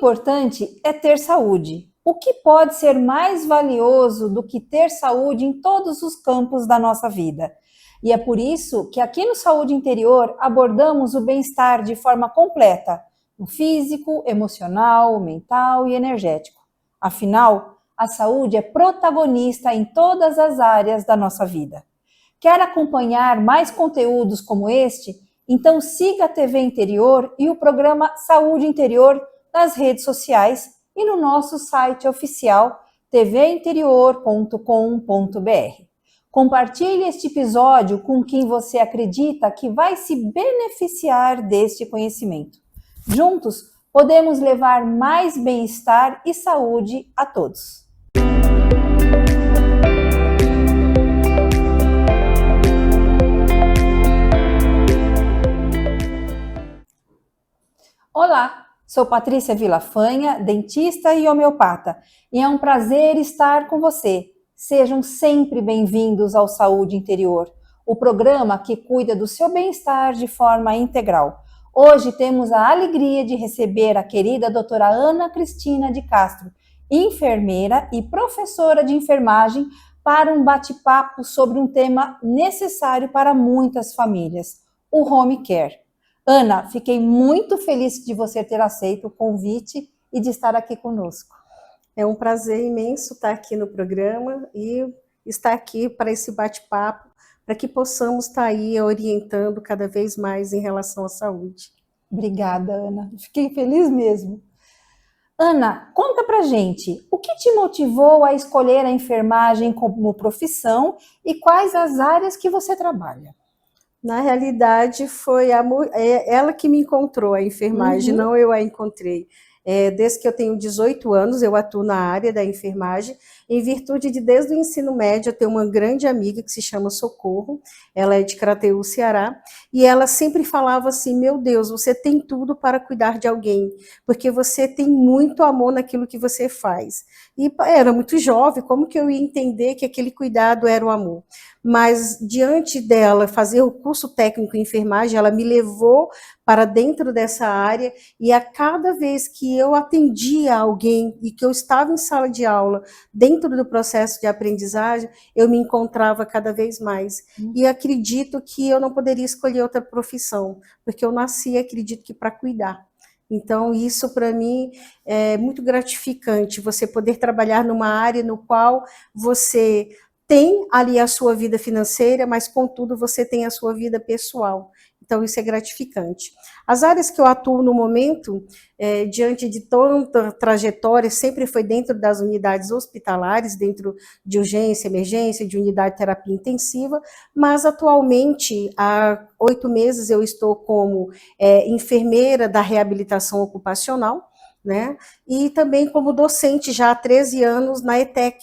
importante é ter saúde. O que pode ser mais valioso do que ter saúde em todos os campos da nossa vida? E é por isso que aqui no Saúde Interior abordamos o bem-estar de forma completa, no físico, emocional, mental e energético. Afinal, a saúde é protagonista em todas as áreas da nossa vida. Quer acompanhar mais conteúdos como este? Então siga a TV Interior e o programa Saúde Interior nas redes sociais e no nosso site oficial tvinterior.com.br. Compartilhe este episódio com quem você acredita que vai se beneficiar deste conhecimento. Juntos, podemos levar mais bem-estar e saúde a todos. Olá, sou Patrícia Vilafanha, dentista e homeopata, e é um prazer estar com você. Sejam sempre bem-vindos ao Saúde Interior, o programa que cuida do seu bem-estar de forma integral. Hoje temos a alegria de receber a querida doutora Ana Cristina de Castro, enfermeira e professora de enfermagem, para um bate-papo sobre um tema necessário para muitas famílias, o home care. Ana, fiquei muito feliz de você ter aceito o convite e de estar aqui conosco. É um prazer imenso estar aqui no programa e estar aqui para esse bate-papo, para que possamos estar aí orientando cada vez mais em relação à saúde. Obrigada, Ana. Fiquei feliz mesmo. Ana, conta pra gente, o que te motivou a escolher a enfermagem como profissão e quais as áreas que você trabalha? Na realidade, foi ela que me encontrou, a enfermagem, não eu a encontrei. Desde que eu tenho 18 anos, eu atuo na área da enfermagem, em virtude de, desde o ensino médio, eu tenho uma grande amiga que se chama Socorro, ela é de Crateús, Ceará, e ela sempre falava assim, meu Deus, você tem tudo para cuidar de alguém, porque você tem muito amor naquilo que você faz. E era muito jovem, como que eu ia entender que aquele cuidado era o amor? Mas, diante dela fazer o curso técnico em enfermagem, ela me levou para dentro dessa área, e a cada vez que eu atendia alguém e que eu estava em sala de aula, dentro do processo de aprendizagem, eu me encontrava cada vez mais. E acredito que eu não poderia escolher outra profissão, porque eu nasci, acredito que para cuidar. Então, isso para mim é muito gratificante, você poder trabalhar numa área no qual você tem ali a sua vida financeira, mas, contudo, você tem a sua vida pessoal. Então, isso é gratificante. As áreas que eu atuo no momento, diante de toda a trajetória, sempre foi dentro das unidades hospitalares, dentro de urgência, emergência, de unidade de terapia intensiva, mas, atualmente, há 8 meses, eu estou como enfermeira da reabilitação ocupacional, né? E também como docente, já há 13 anos, na ETEC,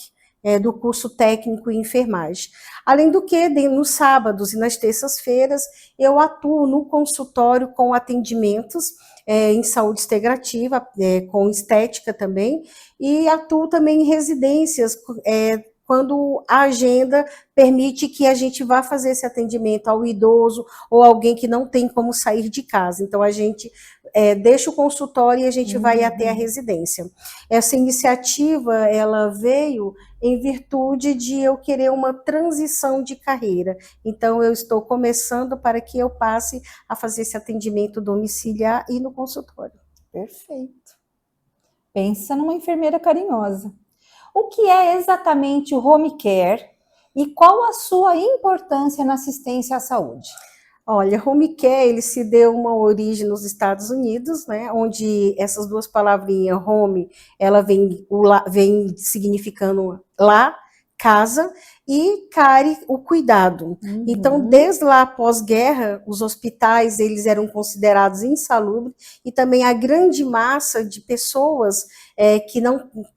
do curso técnico em enfermagem. Além do que, nos sábados e nas terças-feiras, eu atuo no consultório com atendimentos em saúde integrativa, com estética também, e atuo também em residências, quando a agenda permite que a gente vá fazer esse atendimento ao idoso ou alguém que não tem como sair de casa. Então, a gente deixa o consultório e a gente vai até a residência. Essa iniciativa, ela veio em virtude de eu querer uma transição de carreira. Então, eu estou começando para que eu passe a fazer esse atendimento domiciliar e no consultório. Perfeito. Pensa numa enfermeira carinhosa. O que é exatamente o home care e qual a sua importância na assistência à saúde? Olha, home care, ele se deu uma origem nos Estados Unidos, né, onde essas duas palavrinhas, home, ela vem significando lá, casa, e care, o cuidado. Então, desde lá, pós-guerra, os hospitais, eles eram considerados insalubres, e também a grande massa de pessoas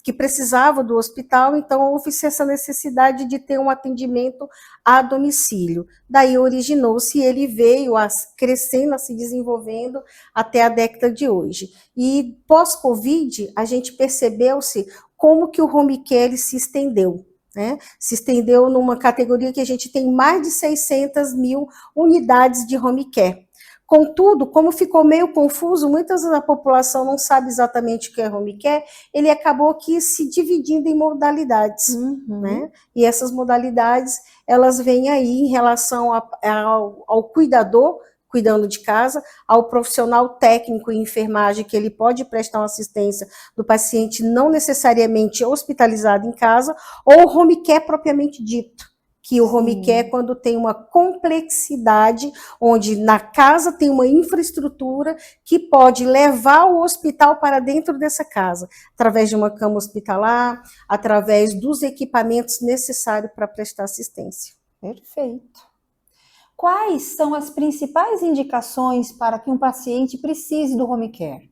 que precisavam do hospital, então houve essa necessidade de ter um atendimento a domicílio. Daí originou-se e ele veio crescendo, se desenvolvendo até a década de hoje. E pós-Covid, a gente percebeu-se como que o home care se estendeu. Né? Se estendeu numa categoria que a gente tem mais de 600 mil unidades de home care. Contudo, como ficou meio confuso, muitas da população não sabe exatamente o que é home care, ele acabou aqui se dividindo em modalidades, né? E essas modalidades, elas vêm aí em relação ao cuidador, cuidando de casa, ao profissional técnico em enfermagem, que ele pode prestar uma assistência do paciente não necessariamente hospitalizado em casa, ou o home care propriamente dito, que o home care é quando tem uma complexidade, onde na casa tem uma infraestrutura que pode levar o hospital para dentro dessa casa, através de uma cama hospitalar, através dos equipamentos necessários para prestar assistência. Perfeito. Quais são as principais indicações para que um paciente precise do home care?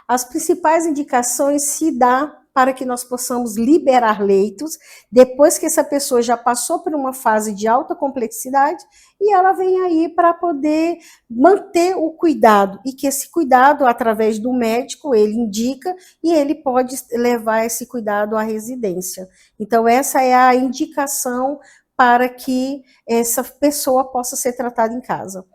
As principais indicações se dá para que nós possamos liberar leitos, depois que essa pessoa já passou por uma fase de alta complexidade, e ela vem aí para poder manter o cuidado, e que esse cuidado, através do médico, ele indica, e ele pode levar esse cuidado à residência. Então, essa é a indicação para que essa pessoa possa ser tratada em casa.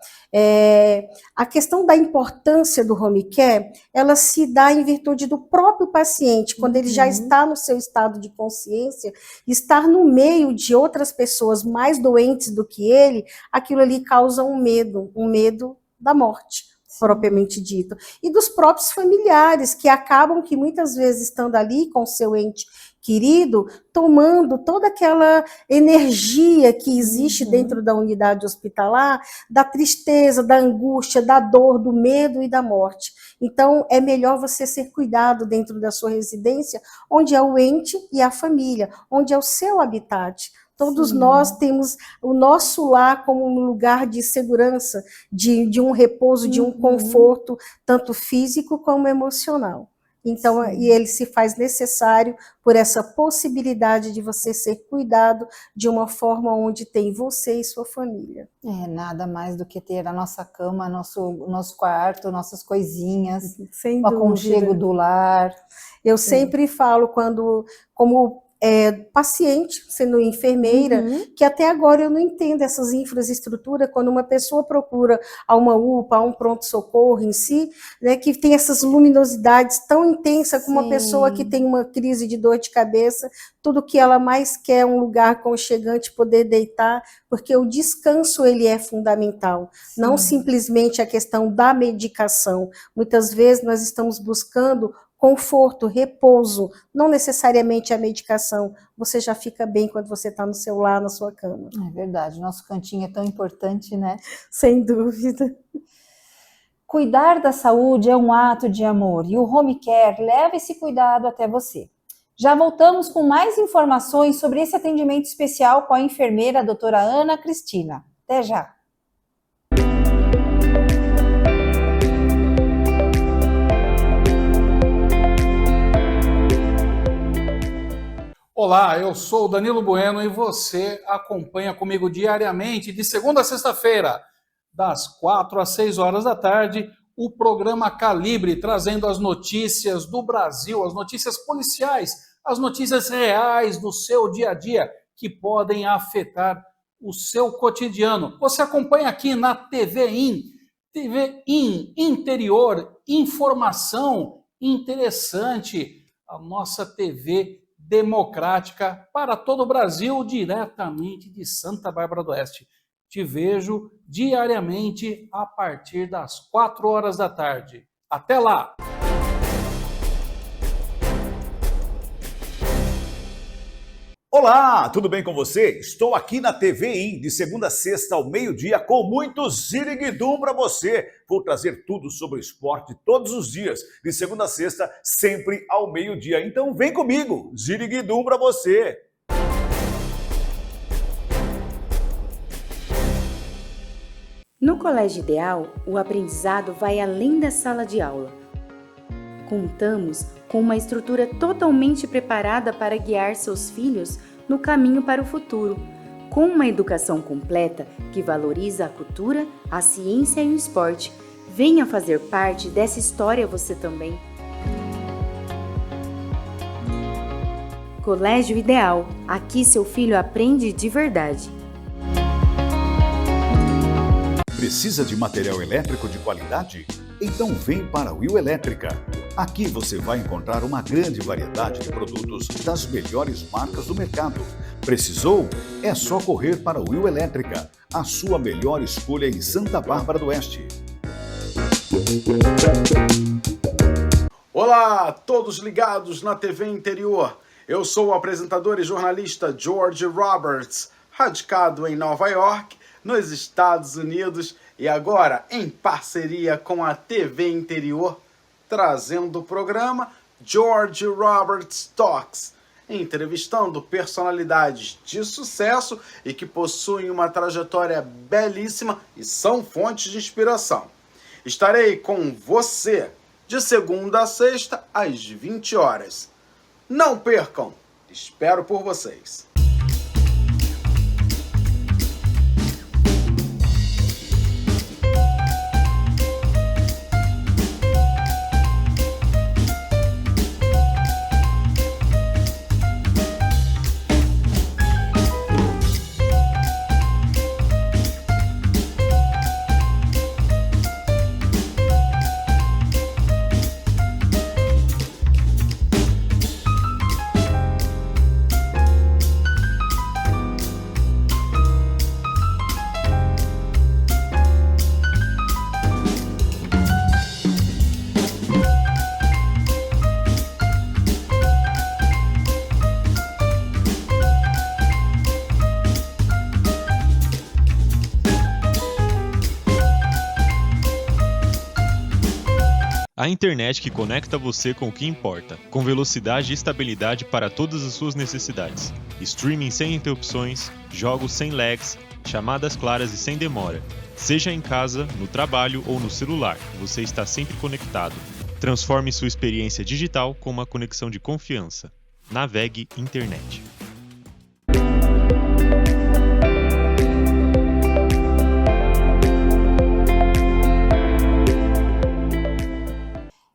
A questão da importância do home care, ela se dá em virtude do próprio paciente, quando ele já está no seu estado de consciência, estar no meio de outras pessoas mais doentes do que ele, aquilo ali causa um medo da morte, propriamente dito. E dos próprios familiares, que acabam que muitas vezes estando ali com o seu ente querido, tomando toda aquela energia que existe dentro da unidade hospitalar, da tristeza, da angústia, da dor, do medo e da morte. Então, é melhor você ser cuidado dentro da sua residência, onde é o ente e a família, onde é o seu habitat. Todos nós temos o nosso lar como um lugar de segurança, de um repouso, de um conforto, tanto físico como emocional. Então, e ele se faz necessário por essa possibilidade de você ser cuidado de uma forma onde tem você e sua família. Nada mais do que ter a nossa cama, nosso quarto, nossas coisinhas, Sem o aconchego do lar. Eu sempre falo, como paciente, sendo enfermeira, que até agora eu não entendo essas infraestruturas, quando uma pessoa procura a uma UPA, a um pronto-socorro em si, né, que tem essas luminosidades tão intensas como uma pessoa que tem uma crise de dor de cabeça, tudo que ela mais quer é um lugar aconchegante, poder deitar, porque o descanso ele é fundamental, não simplesmente a questão da medicação. Muitas vezes nós estamos buscando conforto, repouso, não necessariamente a medicação. Você já fica bem quando você está no seu lar, na sua cama. É verdade, nosso cantinho é tão importante, né? Sem dúvida. Cuidar da saúde é um ato de amor e o home care leva esse cuidado até você. Já voltamos com mais informações sobre esse atendimento especial com a enfermeira a doutora Ana Cristina. Até já! Olá, eu sou o Danilo Bueno e você acompanha comigo diariamente, de segunda a sexta-feira, das 4 às 6 horas da tarde, o programa Calibre, trazendo as notícias do Brasil, as notícias policiais, as notícias reais do seu dia a dia, que podem afetar o seu cotidiano. Você acompanha aqui na TV IN, interior, informação interessante, a nossa TV democrática para todo o Brasil, diretamente de Santa Bárbara do Oeste. Te vejo diariamente a partir das 4 horas da tarde. Até lá! Olá, tudo bem com você? Estou aqui na TV IN, de segunda a sexta ao meio-dia, com muito ziriguidum para você. Vou trazer tudo sobre o esporte todos os dias, de segunda a sexta, sempre ao meio-dia. Então vem comigo, ziriguidum para você. No Colégio Ideal, o aprendizado vai além da sala de aula. Contamos com uma estrutura totalmente preparada para guiar seus filhos no caminho para o futuro, com uma educação completa que valoriza a cultura, a ciência e o esporte. Venha fazer parte dessa história você também. Colégio Ideal, aqui seu filho aprende de verdade. Precisa de material elétrico de qualidade? Então vem para a Will Elétrica. Aqui você vai encontrar uma grande variedade de produtos das melhores marcas do mercado. Precisou? É só correr para a Will Elétrica, a sua melhor escolha em Santa Bárbara do Oeste. Olá, todos ligados na TV Interior. Eu sou o apresentador e jornalista George Roberts, radicado em Nova York, nos Estados Unidos, e agora em parceria com a TV Interior, trazendo o programa George Roberts Talks, entrevistando personalidades de sucesso e que possuem uma trajetória belíssima e são fontes de inspiração. Estarei com você de segunda a sexta às 20 horas. Não percam! Espero por vocês. A internet que conecta você com o que importa, com velocidade e estabilidade para todas as suas necessidades. Streaming sem interrupções, jogos sem lags, chamadas claras e sem demora. Seja em casa, no trabalho ou no celular, você está sempre conectado. Transforme sua experiência digital com uma conexão de confiança. Navegue Internet.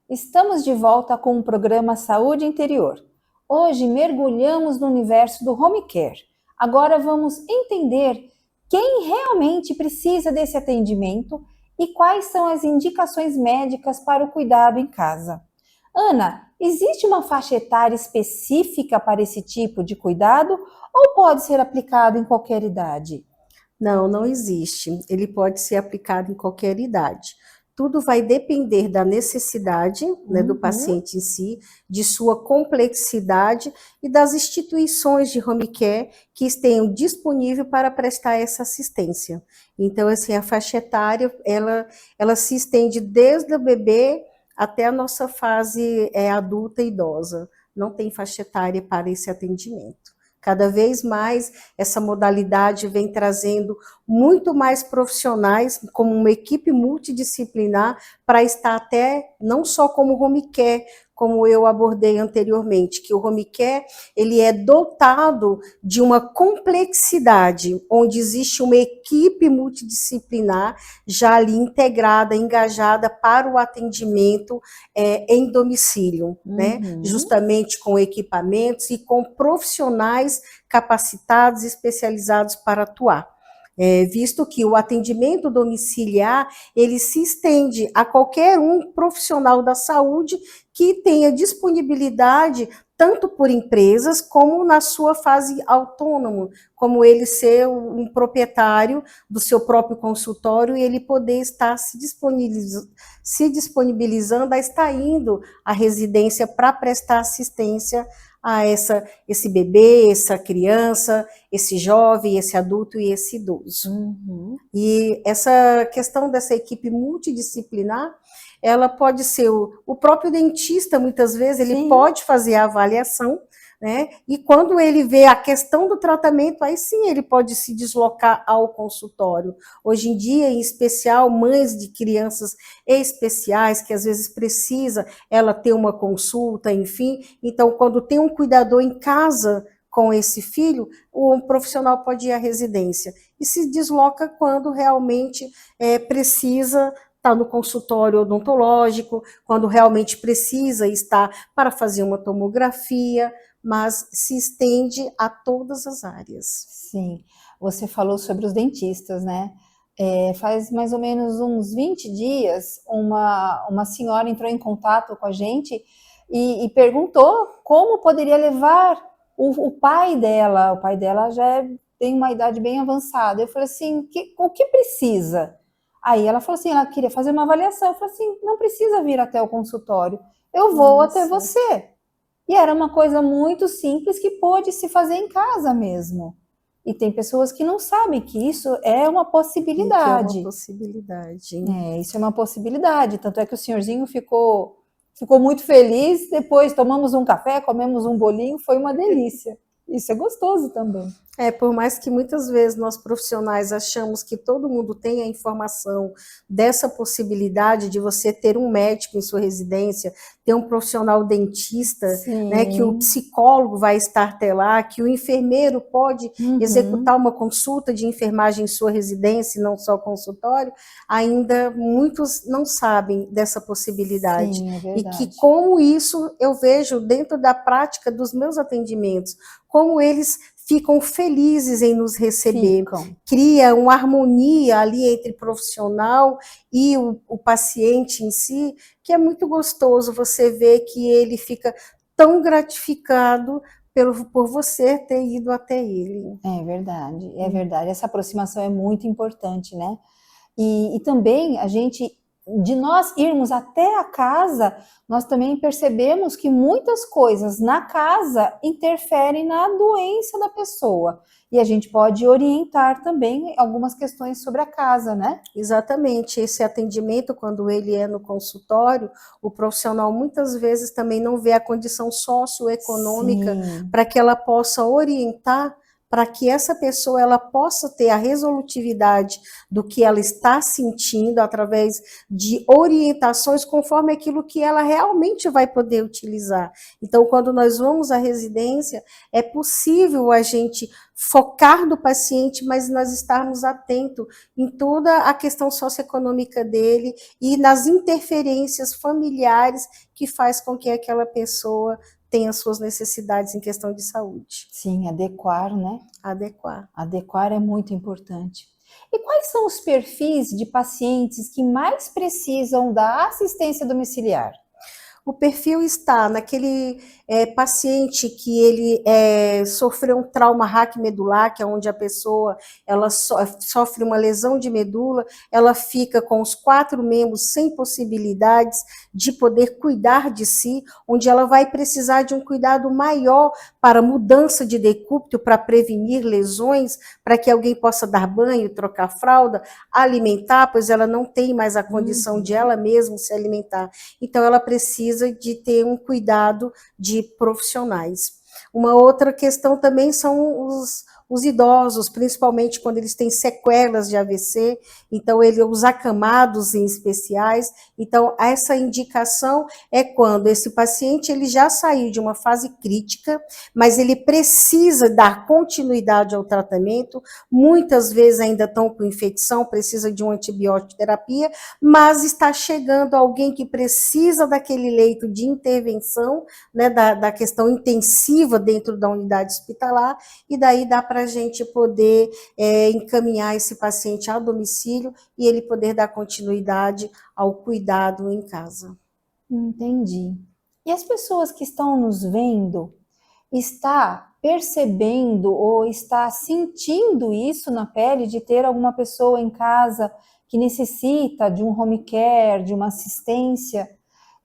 Estamos de volta com o programa Saúde Interior. Hoje mergulhamos no universo do home care. Agora vamos entender quem realmente precisa desse atendimento e quais são as indicações médicas para o cuidado em casa. Ana, existe uma faixa etária específica para esse tipo de cuidado ou pode ser aplicado em qualquer idade? Não, não existe. Ele pode ser aplicado em qualquer idade. Tudo vai depender da necessidade, né, do paciente em si, de sua complexidade e das instituições de home care que tenham disponível para prestar essa assistência. Então, assim, a faixa etária, ela se estende desde o bebê até a nossa fase adulta e idosa. Não tem faixa etária para esse atendimento. Cada vez mais essa modalidade vem trazendo muito mais profissionais, como uma equipe multidisciplinar, para estar até não só como home care, como eu abordei anteriormente, que o home care ele é dotado de uma complexidade, onde existe uma equipe multidisciplinar já ali integrada, engajada para o atendimento em domicílio, né? Justamente com equipamentos e com profissionais capacitados, especializados para atuar. Visto que o atendimento domiciliar, ele se estende a qualquer um profissional da saúde que tenha disponibilidade tanto por empresas como na sua fase autônoma, como ele ser um proprietário do seu próprio consultório e ele poder estar se disponibilizando a estar indo à residência para prestar assistência a esse bebê, essa criança, esse jovem, esse adulto e esse idoso. E essa questão dessa equipe multidisciplinar, ela pode ser o próprio dentista, muitas vezes, ele pode fazer a avaliação, né? E quando ele vê a questão do tratamento, aí sim ele pode se deslocar ao consultório. Hoje em dia, em especial, mães de crianças especiais, que às vezes precisa ela ter uma consulta, enfim. Então, quando tem um cuidador em casa com esse filho, o profissional pode ir à residência e se desloca quando realmente precisa estar no consultório odontológico, quando realmente precisa estar para fazer uma tomografia, mas se estende a todas as áreas. Sim, você falou sobre os dentistas, né? Faz mais ou menos uns 20 dias, uma senhora entrou em contato com a gente e perguntou como poderia levar o pai dela. O pai dela já tem uma idade bem avançada. Eu falei assim, o que precisa? Aí ela falou assim, ela queria fazer uma avaliação. Eu falei assim, não precisa vir até o consultório, eu vou até você. E era uma coisa muito simples que pôde se fazer em casa mesmo. E tem pessoas que não sabem que isso é uma possibilidade. Que é uma possibilidade. Isso é uma possibilidade. Tanto é que o senhorzinho ficou muito feliz. Depois tomamos um café, comemos um bolinho, foi uma delícia. Isso é gostoso também. Por mais que muitas vezes nós profissionais achamos que todo mundo tem a informação dessa possibilidade de você ter um médico em sua residência, ter um profissional dentista, né, que o psicólogo vai estar até lá, que o enfermeiro pode executar uma consulta de enfermagem em sua residência e não só consultório, ainda muitos não sabem dessa possibilidade. Sim, é verdade. E que como isso eu vejo dentro da prática dos meus atendimentos, como eles ficam felizes em nos receber, cria uma harmonia ali entre profissional e o paciente em si, que é muito gostoso você ver que ele fica tão gratificado por você ter ido até ele. É verdade. Essa aproximação é muito importante, né? E também de nós irmos até a casa, nós também percebemos que muitas coisas na casa interferem na doença da pessoa. E a gente pode orientar também algumas questões sobre a casa, né? Exatamente. Esse atendimento, quando ele é no consultório, o profissional muitas vezes também não vê a condição socioeconômica para que ela possa orientar, para que essa pessoa ela possa ter a resolutividade do que ela está sentindo através de orientações conforme aquilo que ela realmente vai poder utilizar. Então, quando nós vamos à residência, é possível a gente focar no paciente, mas nós estarmos atentos em toda a questão socioeconômica dele e nas interferências familiares que faz com que aquela pessoa tem as suas necessidades em questão de saúde. Sim, adequar, né? Adequar é muito importante. E quais são os perfis de pacientes que mais precisam da assistência domiciliar? O perfil está naquele paciente que ele sofreu um trauma raquimedular, que é onde a pessoa ela sofre uma lesão de medula, ela fica com os 4 membros sem possibilidades de poder cuidar de si, onde ela vai precisar de um cuidado maior para mudança de decúbito, para prevenir lesões, para que alguém possa dar banho, trocar fralda, alimentar, pois ela não tem mais a condição de ela mesma se alimentar. Então, ela precisa de ter um cuidado de profissionais. Uma outra questão também são os idosos, principalmente quando eles têm sequelas de AVC, então os acamados em especiais. Então, essa indicação é quando esse paciente ele já saiu de uma fase crítica, mas ele precisa dar continuidade ao tratamento, muitas vezes ainda estão com infecção, precisa de uma antibiótico terapia, mas está chegando alguém que precisa daquele leito de intervenção, né, da questão intensiva dentro da unidade hospitalar, e daí dá para a gente poder encaminhar esse paciente ao domicílio e ele poder dar continuidade ao cuidado em casa. Entendi. E as pessoas que estão nos vendo, está percebendo ou está sentindo isso na pele de ter alguma pessoa em casa que necessita de um home care, de uma assistência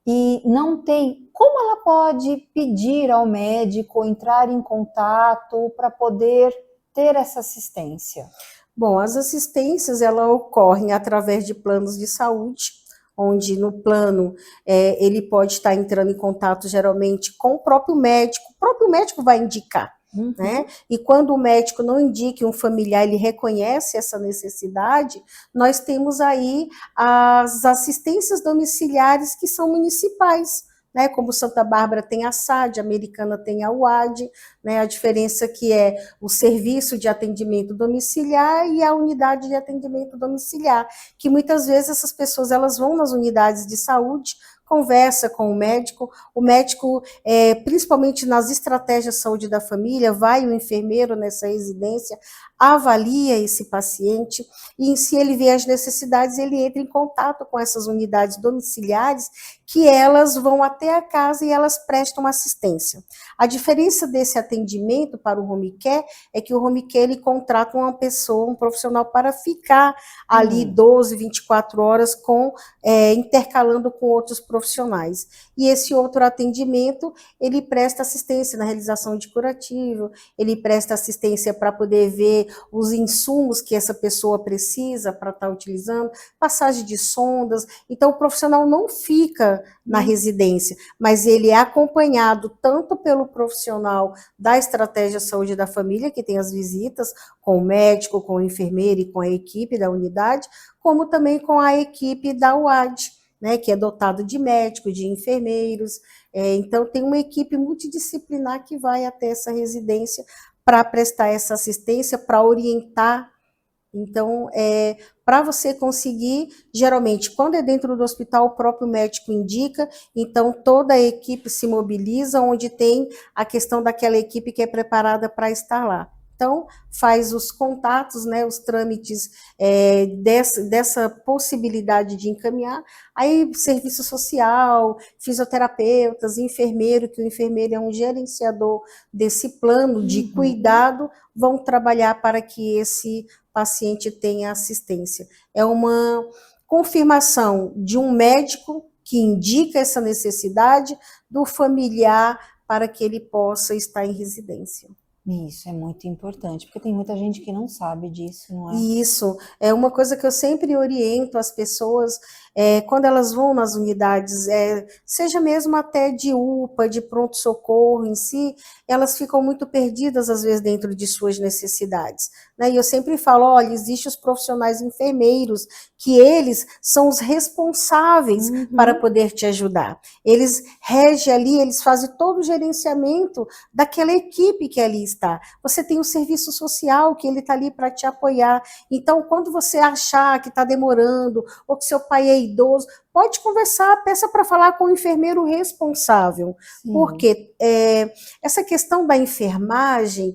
e não tem, como ela pode pedir ao médico, entrar em contato para poder ter essa assistência? Bom, as assistências elas ocorrem através de planos de saúde, onde no plano ele pode estar entrando em contato geralmente com o próprio médico vai indicar. Né? E quando o médico não indica um familiar, ele reconhece essa necessidade, nós temos aí as assistências domiciliares que são municipais, né? Como Santa Bárbara tem a SAD, a Americana tem a UAD, né? A diferença que é o serviço de atendimento domiciliar e a unidade de atendimento domiciliar, que muitas vezes essas pessoas elas vão nas unidades de saúde conversa com o médico, principalmente nas estratégias de saúde da família, vai o enfermeiro nessa residência, avalia esse paciente e, se ele vê as necessidades, ele entra em contato com essas unidades domiciliares, que elas vão até a casa e elas prestam assistência. A diferença desse atendimento para o home care é que o home care ele contrata uma pessoa, um profissional para ficar ali 12, 24 horas intercalando com outros profissionais. E esse outro atendimento, ele presta assistência na realização de curativo, ele presta assistência para poder ver os insumos que essa pessoa precisa para estar utilizando, passagem de sondas. Então, o profissional não fica na residência, mas ele é acompanhado tanto pelo profissional da estratégia saúde da família, que tem as visitas com o médico, com o enfermeiro e com a equipe da unidade, como também com a equipe da UAD, né, que é dotado de médicos, de enfermeiros. Então, tem uma equipe multidisciplinar que vai até essa residência para prestar essa assistência, para orientar. Então, para você conseguir, geralmente, quando é dentro do hospital, o próprio médico indica, então toda a equipe se mobiliza, onde tem a questão daquela equipe que é preparada para estar lá. Então, faz os contatos, né, os trâmites dessa possibilidade de encaminhar, aí serviço social, fisioterapeutas, enfermeiro, que o enfermeiro é um gerenciador desse plano de cuidado, vão trabalhar para que esse paciente tenha assistência. É uma confirmação de um médico que indica essa necessidade do familiar para que ele possa estar em residência. Isso é muito importante, porque tem muita gente que não sabe disso, não é? Isso, é uma coisa que eu sempre oriento as pessoas, quando elas vão nas unidades, seja mesmo até de UPA, de pronto-socorro em si, elas ficam muito perdidas, às vezes, dentro de suas necessidades, né? E eu sempre falo, olha, existem os profissionais enfermeiros, que eles são os responsáveis para poder te ajudar. Eles regem ali, eles fazem todo o gerenciamento daquela equipe que ali está. Você tem o serviço social, que ele está ali para te apoiar. Então, quando você achar que está demorando, ou que seu pai é idoso, pode conversar, peça para falar com o enfermeiro responsável. Porque essa questão da enfermagem,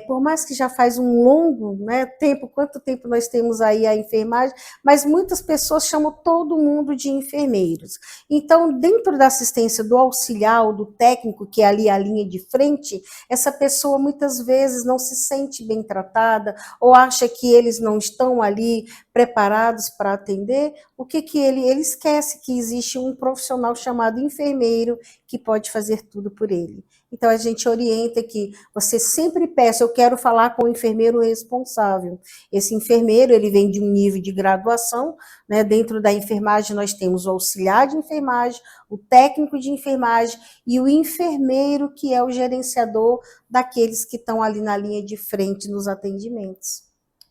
por mais que já faz um longo, né, tempo, quanto tempo nós temos aí a enfermagem, mas muitas pessoas chamam todo mundo de enfermeiros. Então, dentro da assistência do auxiliar, do técnico, que é ali a linha de frente, essa pessoa muitas vezes não se sente bem tratada, ou acha que eles não estão ali preparados para atender. O que ele esquece que existe um profissional chamado enfermeiro que pode fazer tudo por ele. Então, a gente orienta que você sempre peça, eu quero falar com o enfermeiro responsável. Esse enfermeiro, ele vem de um nível de graduação, né? Dentro da enfermagem, nós temos o auxiliar de enfermagem, o técnico de enfermagem e o enfermeiro, que é o gerenciador daqueles que estão ali na linha de frente nos atendimentos.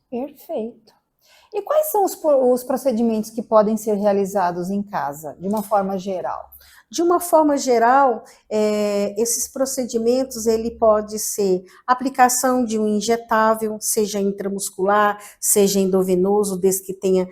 Perfeito. E quais são os procedimentos que podem ser realizados em casa, de uma forma geral? De uma forma geral, esses procedimentos, ele pode ser aplicação de um injetável, seja intramuscular, seja endovenoso, desde que tenha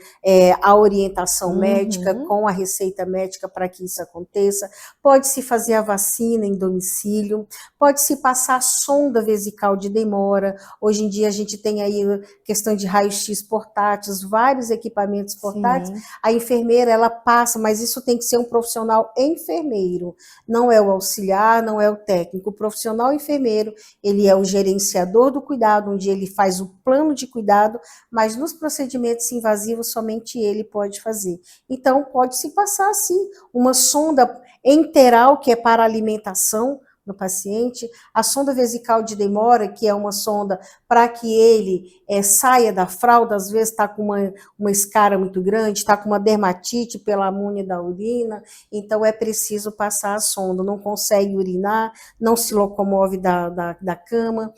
a orientação médica, com a receita médica para que isso aconteça. Pode-se fazer a vacina em domicílio, pode-se passar sonda vesical de demora. Hoje em dia a gente tem aí questão de raio-x portáteis, vários equipamentos portáteis. Sim. A enfermeira, ela passa, mas isso tem que ser um profissional enfermeiro, não é o auxiliar, não é o técnico. O profissional enfermeiro, ele é o gerenciador do cuidado, onde ele faz o plano de cuidado, mas nos procedimentos invasivos somente ele pode fazer. Então, pode-se passar, sim, uma sonda enteral, que é para alimentação no paciente, a sonda vesical de demora, que é uma sonda para que ele saia da fralda, às vezes está com uma escara muito grande, está com uma dermatite pela amônia da urina, então é preciso passar a sonda, não consegue urinar, não se locomove da cama.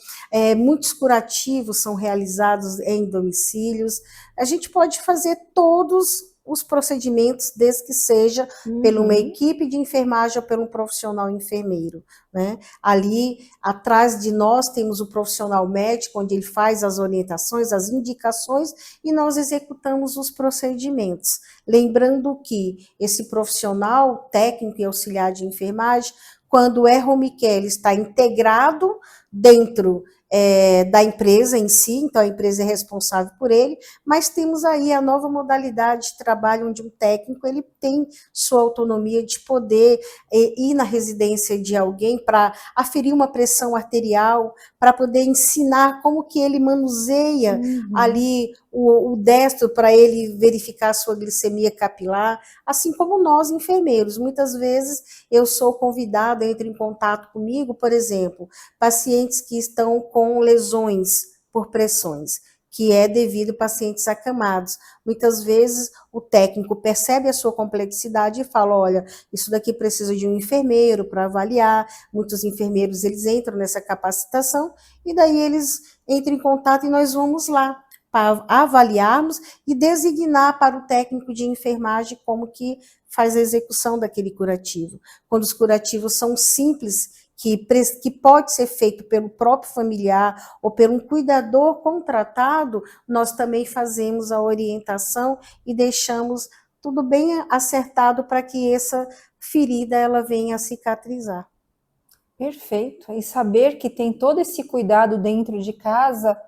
Muitos curativos são realizados em domicílios. A gente pode fazer todos os procedimentos, desde que seja por uma equipe de enfermagem ou por um profissional enfermeiro, né? Ali, atrás de nós, temos o profissional médico, onde ele faz as orientações, as indicações, e nós executamos os procedimentos. Lembrando que esse profissional técnico e auxiliar de enfermagem, quando é home care, ele está integrado dentro da empresa em si, então a empresa é responsável por ele, mas temos aí a nova modalidade de trabalho, onde um técnico ele tem sua autonomia de poder ir na residência de alguém para aferir uma pressão arterial, para poder ensinar como que ele manuseia ali o destro para ele verificar a sua glicemia capilar, assim como nós enfermeiros. Muitas vezes eu sou convidada, entro em contato comigo, por exemplo, pacientes que estão com lesões por pressões, que é devido a pacientes acamados. Muitas vezes o técnico percebe a sua complexidade e fala, olha, isso daqui precisa de um enfermeiro para avaliar. Muitos enfermeiros, eles entram nessa capacitação e daí eles entram em contato e nós vamos lá para avaliarmos e designar para o técnico de enfermagem como que faz a execução daquele curativo. Quando os curativos são simples, que pode ser feito pelo próprio familiar ou por um cuidador contratado, nós também fazemos a orientação e deixamos tudo bem acertado para que essa ferida ela venha a cicatrizar. Perfeito. E saber que tem todo esse cuidado dentro de casa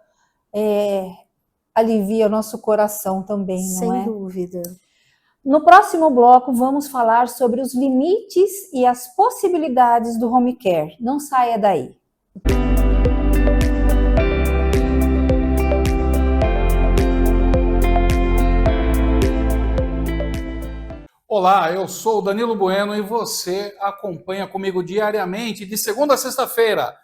alivia o nosso coração também, não é? Sem dúvida. No próximo bloco, vamos falar sobre os limites e as possibilidades do home care. Não saia daí. Olá, eu sou o Danilo Bueno e você acompanha comigo diariamente, de segunda a sexta-feira,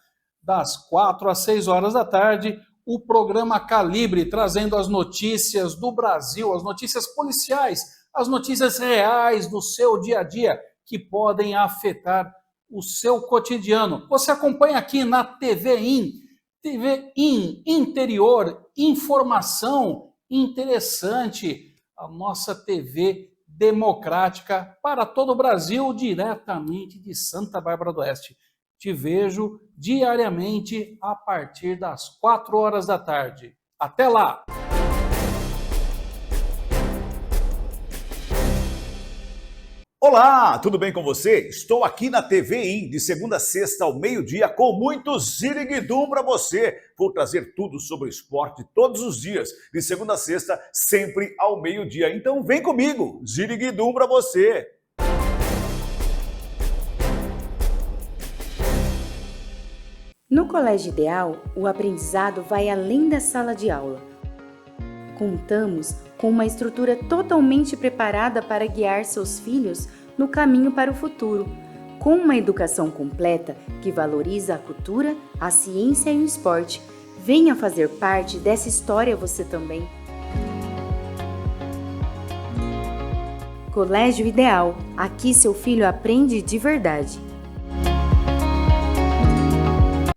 das 4 às 6 horas da tarde, o programa Calibre, trazendo as notícias do Brasil, as notícias policiais, as notícias reais do seu dia a dia que podem afetar o seu cotidiano. Você acompanha aqui na TV IN Interior, informação interessante, a nossa TV democrática para todo o Brasil, diretamente de Santa Bárbara do Oeste. Te vejo diariamente a partir das 4 horas da tarde. Até lá! Olá, tudo bem com você? Estou aqui na TV IN, de segunda a sexta ao meio-dia, com muito ziriguidum para você. Vou trazer tudo sobre esporte todos os dias, de segunda a sexta, sempre ao meio-dia. Então vem comigo, ziriguidum para você. No Colégio Ideal, o aprendizado vai além da sala de aula. Contamos com uma estrutura totalmente preparada para guiar seus filhos no caminho para o futuro, com uma educação completa que valoriza a cultura, a ciência e o esporte. Venha fazer parte dessa história você também. Colégio Ideal, aqui seu filho aprende de verdade.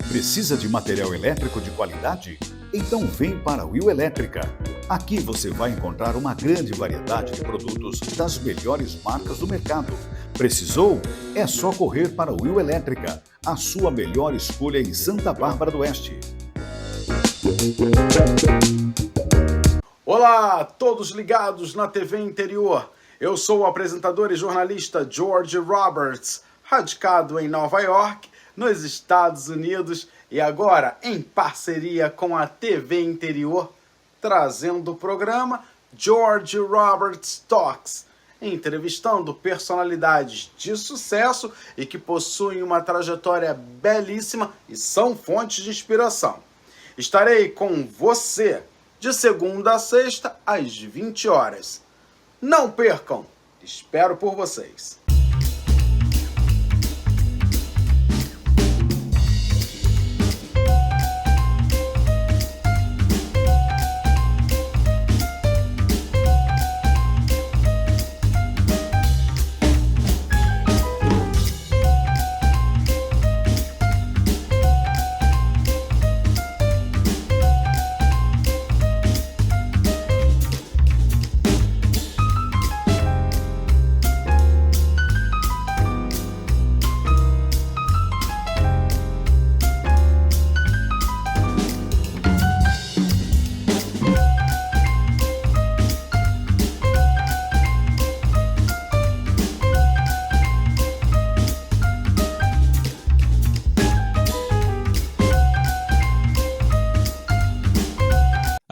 Precisa de material elétrico de qualidade? Então vem para a Will Elétrica. Aqui você vai encontrar uma grande variedade de produtos das melhores marcas do mercado. Precisou? É só correr para a Will Elétrica, a sua melhor escolha em Santa Bárbara do Oeste. Olá, todos ligados na TV Interior. Eu sou o apresentador e jornalista George Roberts, radicado em Nova York, nos Estados Unidos, e agora em parceria com a TV Interior, trazendo o programa George Roberts Talks, entrevistando personalidades de sucesso e que possuem uma trajetória belíssima e são fontes de inspiração. Estarei com você de segunda a sexta às 20 horas. Não percam! Espero por vocês.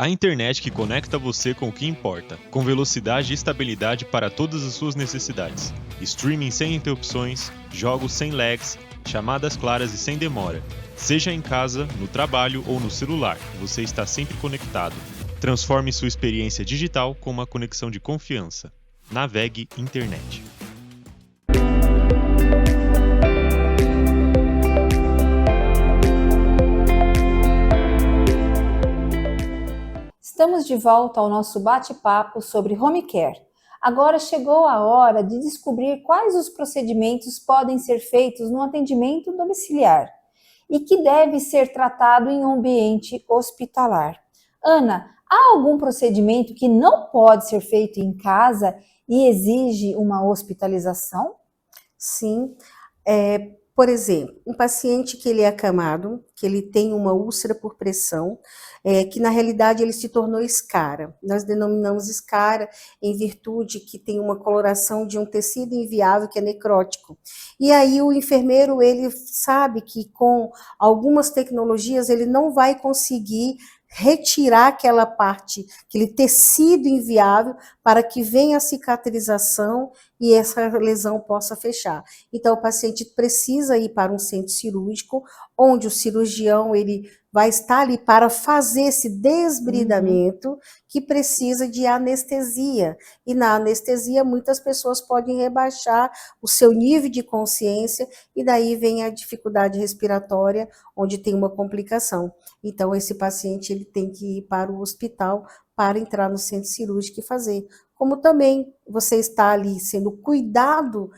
A internet que conecta você com o que importa, com velocidade e estabilidade para todas as suas necessidades. Streaming sem interrupções, jogos sem lags, chamadas claras e sem demora. Seja em casa, no trabalho ou no celular, você está sempre conectado. Transforme sua experiência digital com uma conexão de confiança. Navegue Internet. Estamos de volta ao nosso bate-papo sobre home care. Agora chegou a hora de descobrir quais os procedimentos podem ser feitos no atendimento domiciliar e que deve ser tratado em um ambiente hospitalar. Ana, há algum procedimento que não pode ser feito em casa e exige uma hospitalização? Sim. Por exemplo, um paciente que ele é acamado, que ele tem uma úlcera por pressão, que na realidade ele se tornou escara. Nós denominamos escara em virtude que tem uma coloração de um tecido inviável que é necrótico. E aí o enfermeiro, ele sabe que com algumas tecnologias ele não vai conseguir retirar aquela parte, aquele tecido inviável, para que venha a cicatrização e essa lesão possa fechar. Então, o paciente precisa ir para um centro cirúrgico, onde o cirurgião ele vai estar ali para fazer esse desbridamento, que precisa de anestesia. E na anestesia, muitas pessoas podem rebaixar o seu nível de consciência, e daí vem a dificuldade respiratória, onde tem uma complicação. Então, esse paciente ele tem que ir para o hospital para entrar no centro cirúrgico e fazer. Como também você está ali sendo cuidado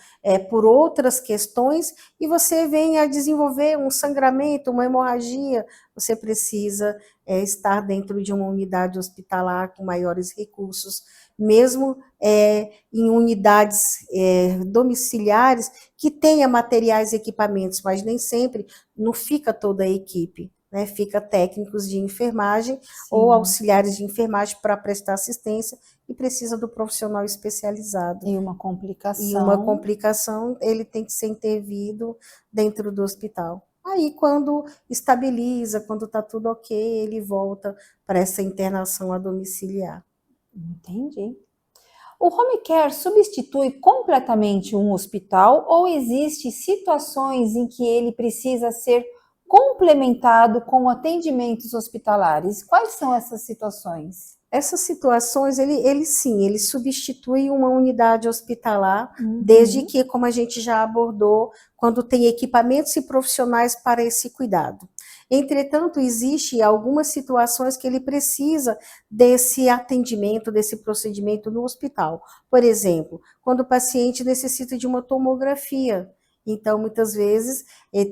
por outras questões e você vem a desenvolver um sangramento, uma hemorragia, você precisa estar dentro de uma unidade hospitalar com maiores recursos, mesmo em unidades domiciliares que tenha materiais e equipamentos, mas nem sempre não fica toda a equipe. Né, fica técnicos de enfermagem ou auxiliares de enfermagem para prestar assistência e precisa do profissional especializado. E uma complicação. E uma complicação, ele tem que ser intervido dentro do hospital. Aí, quando estabiliza, quando está tudo ok, ele volta para essa internação a domiciliar. Entendi. O home care substitui completamente um hospital ou existem situações em que ele precisa ser complementado com atendimentos hospitalares? Quais são essas situações? Essas situações, ele substitui uma unidade hospitalar, desde que, como a gente já abordou, quando tem equipamentos e profissionais para esse cuidado. Entretanto, existe algumas situações que ele precisa desse atendimento, desse procedimento no hospital. Por exemplo, quando o paciente necessita de uma tomografia. Então, muitas vezes,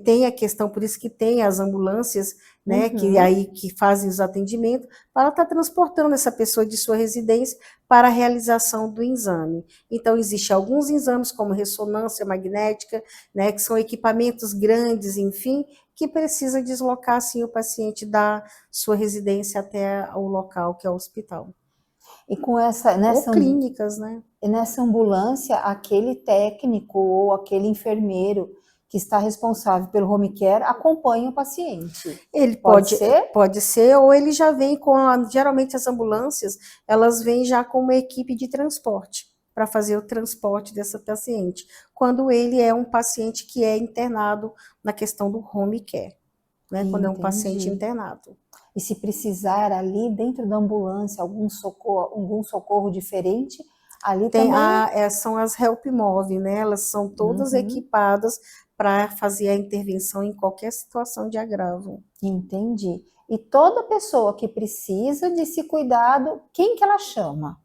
tem a questão, por isso que tem as ambulâncias, né, que fazem os atendimentos, para estar transportando essa pessoa de sua residência para a realização do exame. Então, existem alguns exames, como ressonância magnética, né, que são equipamentos grandes, enfim, que precisa deslocar, assim, o paciente da sua residência até o local, que é o hospital. E com ou clínicas, né? Nessa ambulância, aquele técnico ou aquele enfermeiro que está responsável pelo home care acompanha o paciente. Ele pode ser? Pode ser, ou ele já vem com, geralmente as ambulâncias, elas vêm já com uma equipe de transporte, para fazer o transporte dessa paciente, quando ele é um paciente que é internado na questão do home care, né? Quando é um paciente internado. E se precisar ali dentro da ambulância algum socorro diferente, ali tem também... são as HelpMove, né? Elas são todas equipadas para fazer a intervenção em qualquer situação de agravo. Entendi. E toda pessoa que precisa desse cuidado, quem que ela chama?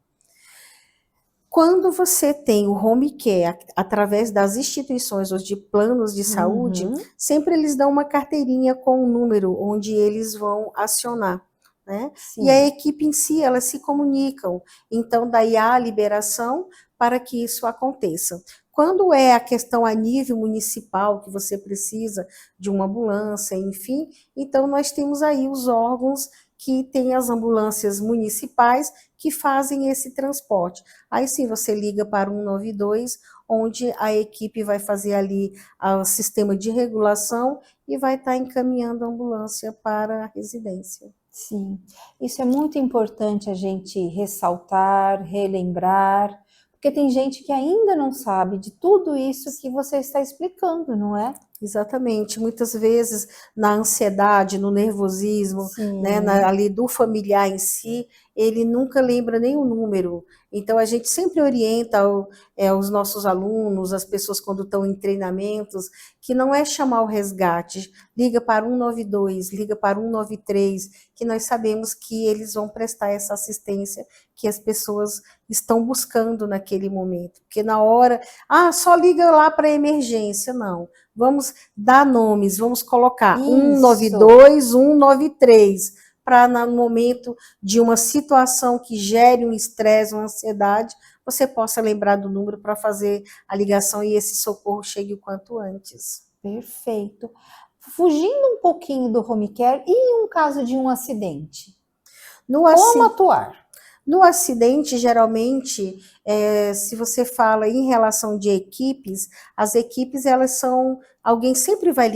Quando você tem o home care através das instituições ou de planos de saúde, sempre eles dão uma carteirinha com um número onde eles vão acionar, né? E a equipe em si, elas se comunicam. Então, daí há a liberação para que isso aconteça. Quando é a questão a nível municipal, que você precisa de uma ambulância, enfim, então nós temos aí os órgãos que têm as ambulâncias municipais que fazem esse transporte. Aí sim você liga para o 192, onde a equipe vai fazer ali o sistema de regulação e vai estar encaminhando a ambulância para a residência. Sim, isso é muito importante a gente ressaltar, relembrar, porque tem gente que ainda não sabe de tudo isso que você está explicando, não é? Exatamente, muitas vezes na ansiedade, no nervosismo, né, Sim, ali do familiar em si, ele nunca lembra nem o número. Então a gente sempre orienta os nossos alunos, as pessoas quando estão em treinamentos, que não é chamar o resgate, liga para 192, liga para 193, que nós sabemos que eles vão prestar essa assistência que as pessoas estão buscando naquele momento. Porque na hora, só liga lá para emergência, não. Vamos dar nomes, vamos colocar isso. 192, 193, para no momento de uma situação que gere um estresse, uma ansiedade, você possa lembrar do número para fazer a ligação e esse socorro chegue o quanto antes. Perfeito. Fugindo um pouquinho do home care, e em um caso de um acidente? Como atuar? No acidente, geralmente, se você fala em relação de equipes, as equipes, elas são... Alguém sempre vai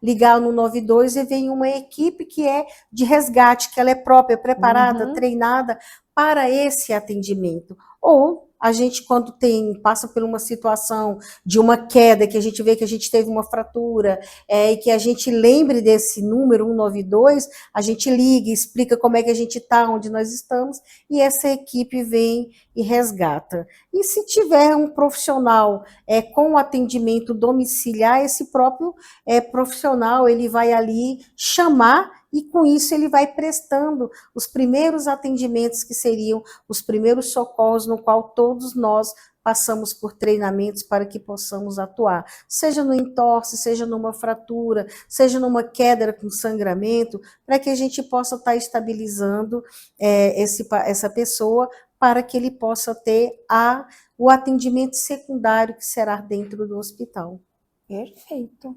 ligar no 92 e vem uma equipe que é de resgate, que ela é própria, preparada, treinada para esse atendimento. Ou a gente, quando passa por uma situação de uma queda, que a gente vê que a gente teve uma fratura, e que a gente lembre desse número 192, a gente liga, explica como é que a gente está, onde nós estamos, e essa equipe vem e resgata. E se tiver um profissional com atendimento domiciliar, esse próprio profissional, ele vai ali chamar, e com isso ele vai prestando os primeiros atendimentos, que seriam os primeiros socorros, no qual todos nós passamos por treinamentos para que possamos atuar, seja no entorse, seja numa fratura, seja numa queda com sangramento, para que a gente possa estar estabilizando essa pessoa, para que ele possa ter o atendimento secundário que será dentro do hospital. Perfeito.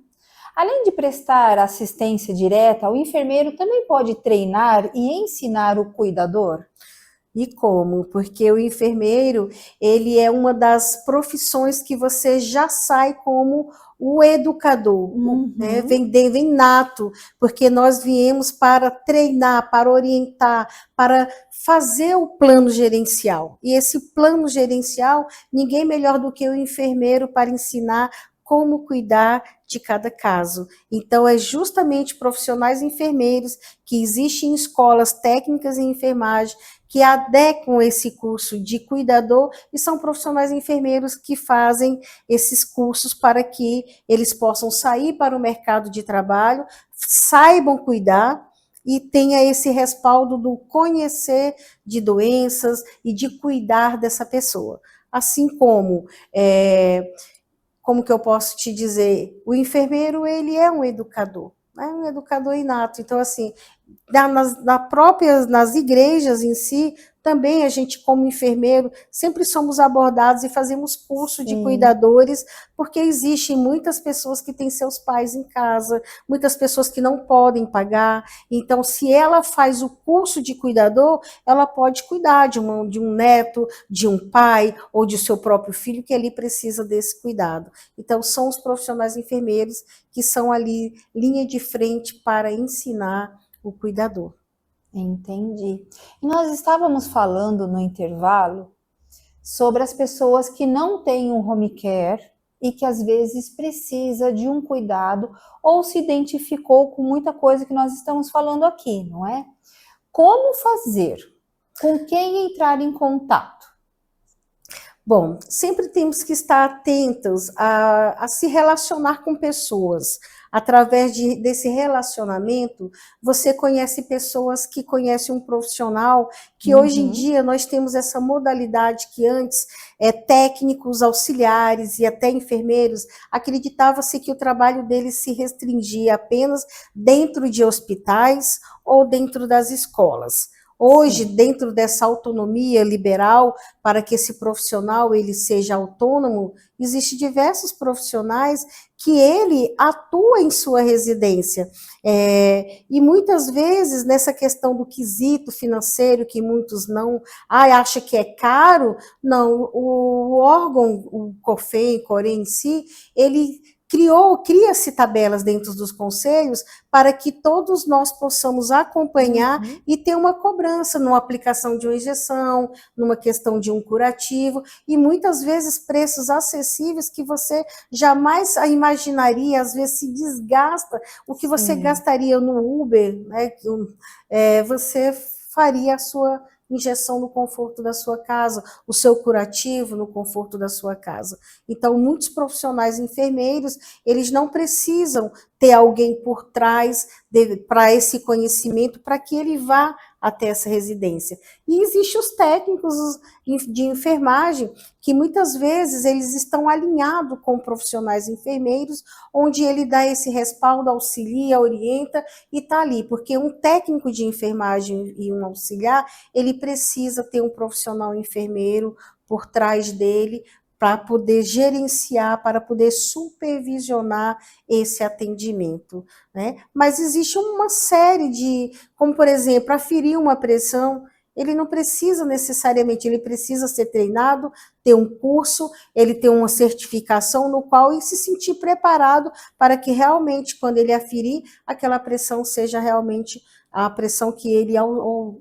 Além de prestar assistência direta, o enfermeiro também pode treinar e ensinar o cuidador? E como? Porque o enfermeiro, ele é uma das profissões que você já sai como o educador, né? Vem nato, porque nós viemos para treinar, para orientar, para fazer o plano gerencial. E esse plano gerencial, ninguém melhor do que o enfermeiro para ensinar como cuidar de cada caso. Então, é justamente profissionais enfermeiros que existem em escolas técnicas em enfermagem, que adequam esse curso de cuidador, e são profissionais enfermeiros que fazem esses cursos para que eles possam sair para o mercado de trabalho, saibam cuidar, e tenha esse respaldo do conhecer de doenças e de cuidar dessa pessoa. Assim como que eu posso te dizer, o enfermeiro, ele é um educador inato. Então, assim, nas igrejas em si, também a gente, como enfermeiro, sempre somos abordados e fazemos curso de cuidadores, porque existem muitas pessoas que têm seus pais em casa, muitas pessoas que não podem pagar. Então, se ela faz o curso de cuidador, ela pode cuidar de um neto, de um pai, ou de seu próprio filho, que ali precisa desse cuidado. Então, são os profissionais enfermeiros que são ali linha de frente para ensinar o cuidador. Entendi. E nós estávamos falando no intervalo sobre as pessoas que não têm um home care e que às vezes precisa de um cuidado ou se identificou com muita coisa que nós estamos falando aqui, não é? Como fazer? Com quem entrar em contato? Bom, sempre temos que estar atentos a se relacionar com pessoas. Através desse relacionamento, você conhece pessoas que conhecem um profissional, que hoje em dia nós temos essa modalidade que antes técnicos, auxiliares e até enfermeiros, acreditava-se que o trabalho deles se restringia apenas dentro de hospitais ou dentro das escolas. Hoje, dentro dessa autonomia liberal, para que esse profissional ele seja autônomo, existem diversos profissionais que ele atua em sua residência. E muitas vezes, nessa questão do quesito financeiro, que muitos não acham que é caro, não, o órgão, o COFEM, Corém em si, ele cria-se tabelas dentro dos conselhos para que todos nós possamos acompanhar e ter uma cobrança numa aplicação de uma injeção, numa questão de um curativo, e muitas vezes preços acessíveis que você jamais imaginaria, às vezes se desgasta, o que você gastaria no Uber, né, você faria a sua injeção no conforto da sua casa, o seu curativo no conforto da sua casa. Então, muitos profissionais enfermeiros, eles não precisam ter alguém por trás para esse conhecimento, para que ele vá até essa residência. E existem os técnicos de enfermagem, que muitas vezes eles estão alinhados com profissionais enfermeiros, onde ele dá esse respaldo, auxilia, orienta e está ali. Porque um técnico de enfermagem e um auxiliar, ele precisa ter um profissional enfermeiro por trás dele, para poder gerenciar, para poder supervisionar esse atendimento, né? Mas existe uma série de, como por exemplo, aferir uma pressão, ele não precisa necessariamente, ele precisa ser treinado, ter um curso, ele ter uma certificação no qual ele se sentir preparado para que realmente, quando ele aferir, aquela pressão seja realmente a pressão que ele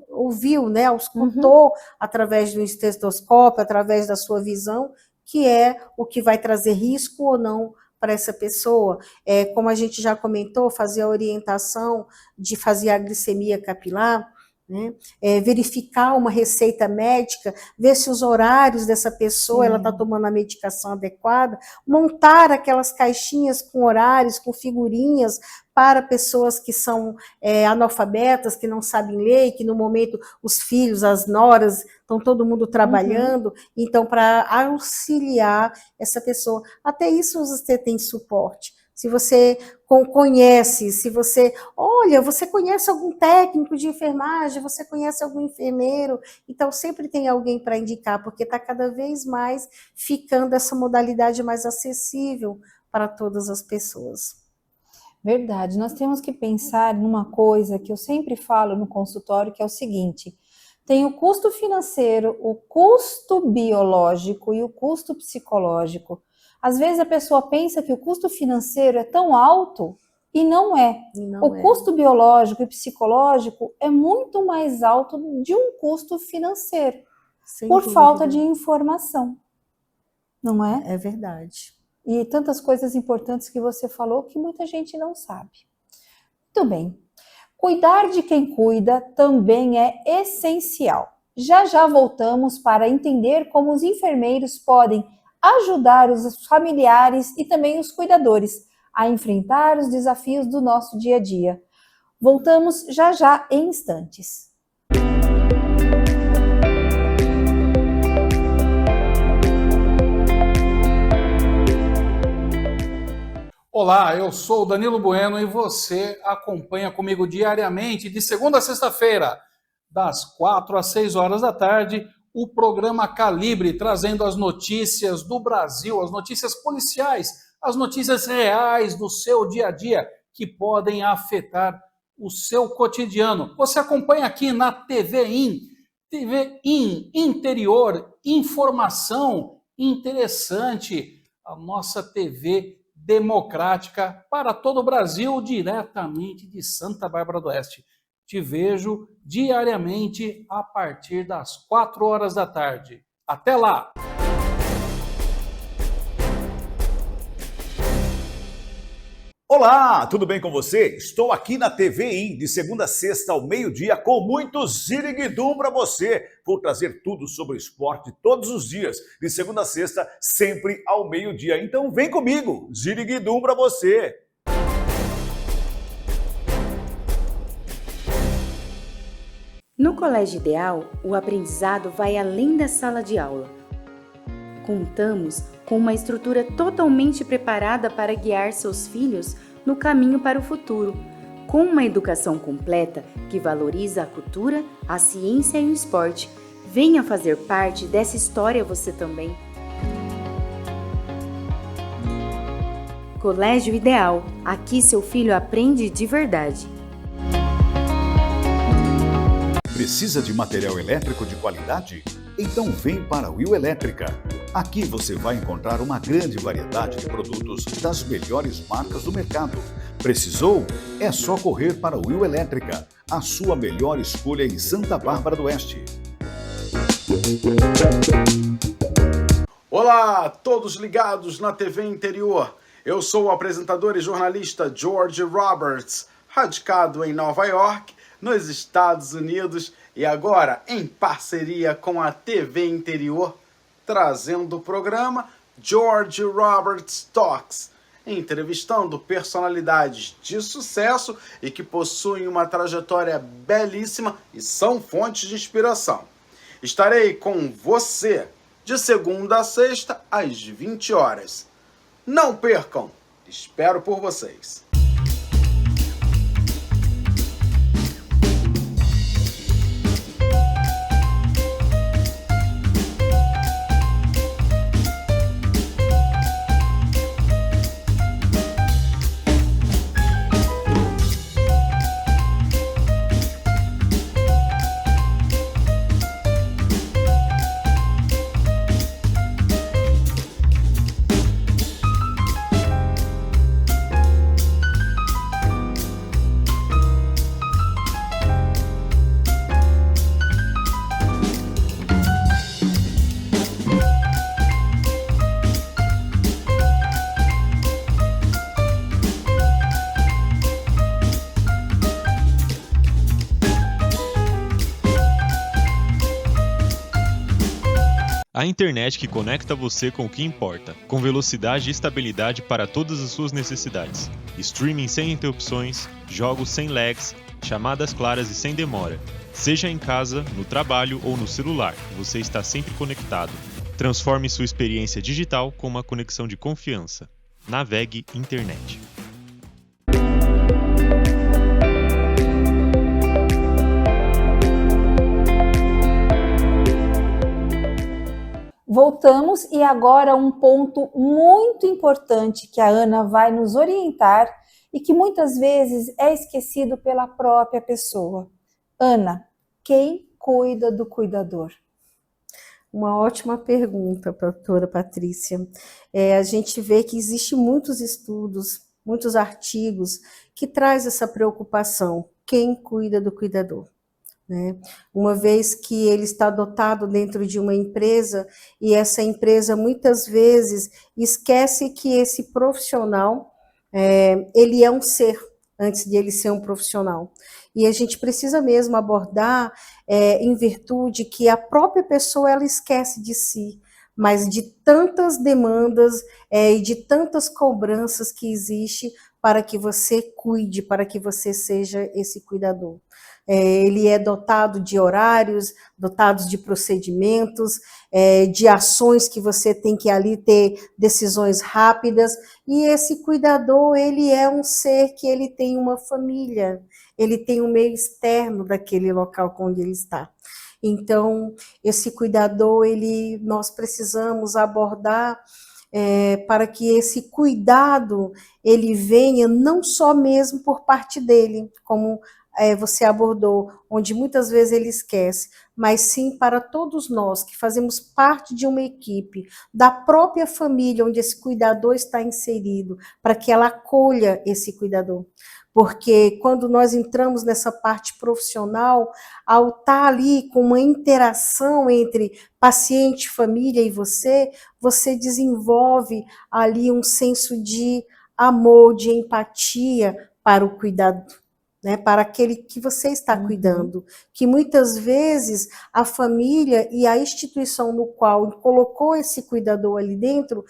ouviu, né? Auscultou através do estetoscópio, através da sua visão, que é o que vai trazer risco ou não para essa pessoa. Como a gente já comentou, fazer a orientação de fazer a glicemia capilar, né? Verificar uma receita médica, ver se os horários dessa pessoa ela está tomando a medicação adequada, montar aquelas caixinhas com horários, com figurinhas, para pessoas que são analfabetas, que não sabem ler, e que no momento os filhos, as noras, estão todo mundo trabalhando, então para auxiliar essa pessoa. Até isso você tem suporte. Se você conhece, se você, você conhece algum técnico de enfermagem, você conhece algum enfermeiro, então sempre tem alguém para indicar, porque está cada vez mais ficando essa modalidade mais acessível para todas as pessoas. Verdade, nós temos que pensar numa coisa que eu sempre falo no consultório, que é o seguinte: tem o custo financeiro, o custo biológico e o custo psicológico. Às vezes a pessoa pensa que o custo financeiro é tão alto e não é. Custo biológico e psicológico é muito mais alto de um custo financeiro, por falta de informação, não é? É verdade. E tantas coisas importantes que você falou que muita gente não sabe. Muito bem. Cuidar de quem cuida também é essencial. Já já voltamos para entender como os enfermeiros podem ajudar os familiares e também os cuidadores a enfrentar os desafios do nosso dia a dia. Voltamos já já em instantes. Olá, eu sou o Danilo Bueno e você acompanha comigo diariamente, de segunda a sexta-feira, das 4 às 6 horas da tarde, o programa Calibre, trazendo as notícias do Brasil, as notícias policiais, as notícias reais do seu dia a dia, que podem afetar o seu cotidiano. Você acompanha aqui na TV IN, interior, informação interessante, a nossa TV democrática para todo o Brasil, diretamente de Santa Bárbara do Oeste. Te vejo diariamente a partir das 4 horas da tarde. Até lá! Olá, tudo bem com você? Estou aqui na TV IN, de segunda a sexta ao meio-dia, com muito ziriguidum para você. Vou trazer tudo sobre o esporte todos os dias, de segunda a sexta, sempre ao meio-dia. Então vem comigo, ziriguidum para você. No Colégio Ideal, o aprendizado vai além da sala de aula. Contamos com uma estrutura totalmente preparada para guiar seus filhos no caminho para o futuro, com uma educação completa que valoriza a cultura, a ciência e o esporte. Venha fazer parte dessa história você também. Colégio Ideal, aqui seu filho aprende de verdade. Precisa de material elétrico de qualidade? Então vem para a Will Elétrica. Aqui você vai encontrar uma grande variedade de produtos das melhores marcas do mercado. Precisou? É só correr para o Will Elétrica, a sua melhor escolha em Santa Bárbara do Oeste. Olá, todos ligados na TV Interior. Eu sou o apresentador e jornalista George Roberts, radicado em Nova York, nos Estados Unidos, e agora em parceria com a TV Interior, trazendo o programa George Roberts Talks, entrevistando personalidades de sucesso e que possuem uma trajetória belíssima e são fontes de inspiração. Estarei com você de segunda a sexta às 20 horas. Não percam! Espero por vocês. A internet que conecta você com o que importa, com velocidade e estabilidade para todas as suas necessidades. Streaming sem interrupções, jogos sem lags, chamadas claras e sem demora. Seja em casa, no trabalho ou no celular, você está sempre conectado. Transforme sua experiência digital com uma conexão de confiança. Navegue Internet. Voltamos e agora um ponto muito importante que a Ana vai nos orientar e que muitas vezes é esquecido pela própria pessoa. Ana, quem cuida do Uma ótima pergunta, doutora Patrícia. A gente vê que existe muitos estudos, muitos artigos que traz essa preocupação. Quem cuida do cuidador? Né? Uma vez que ele está dotado dentro de uma empresa e essa empresa muitas vezes esquece que esse profissional, ele é um ser antes de ele ser um profissional. E a gente precisa mesmo abordar em virtude que a própria pessoa ela esquece de si, mas de tantas demandas e de tantas cobranças que existe para que você cuide, para que você seja esse cuidador. Ele é dotado de horários, dotados de procedimentos, de ações que você tem que ali ter decisões rápidas, e esse cuidador, ele é um ser que ele tem uma família, ele tem um meio externo daquele local onde ele está. Então, esse cuidador, nós precisamos abordar para que esse cuidado, ele venha não só mesmo por parte dele, como você abordou, onde muitas vezes ele esquece, mas sim para todos nós que fazemos parte de uma equipe, da própria família onde esse cuidador está inserido, para que ela acolha esse cuidador. Porque quando nós entramos nessa parte profissional, ao estar ali com uma interação entre paciente, família e você desenvolve ali um senso de amor, de empatia para o cuidado, né, para aquele que você está cuidando, que muitas vezes a família e a instituição no qual colocou esse cuidador ali dentro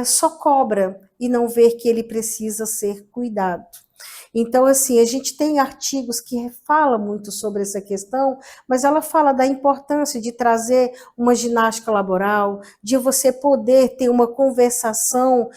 só cobra e não vê que ele precisa ser cuidado. Então, assim, a gente tem artigos que falam muito sobre essa questão, mas ela fala da importância de trazer uma ginástica laboral, de você poder ter uma conversação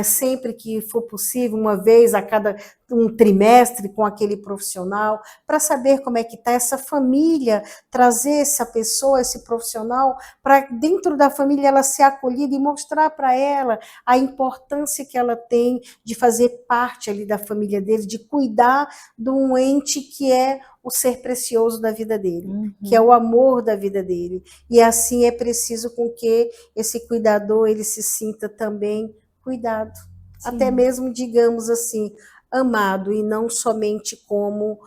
sempre que for possível, uma vez a cada um trimestre com aquele profissional, para saber como é que está essa família, trazer essa pessoa, esse profissional, para dentro da família ela ser acolhida e mostrar para ela a importância que ela tem de fazer parte ali da família dele, de cuidar de um ente que é o ser precioso da vida dele, que é o amor da vida dele. E assim é preciso com que esse cuidador ele se sinta também cuidado, até mesmo, digamos assim, amado, e não somente como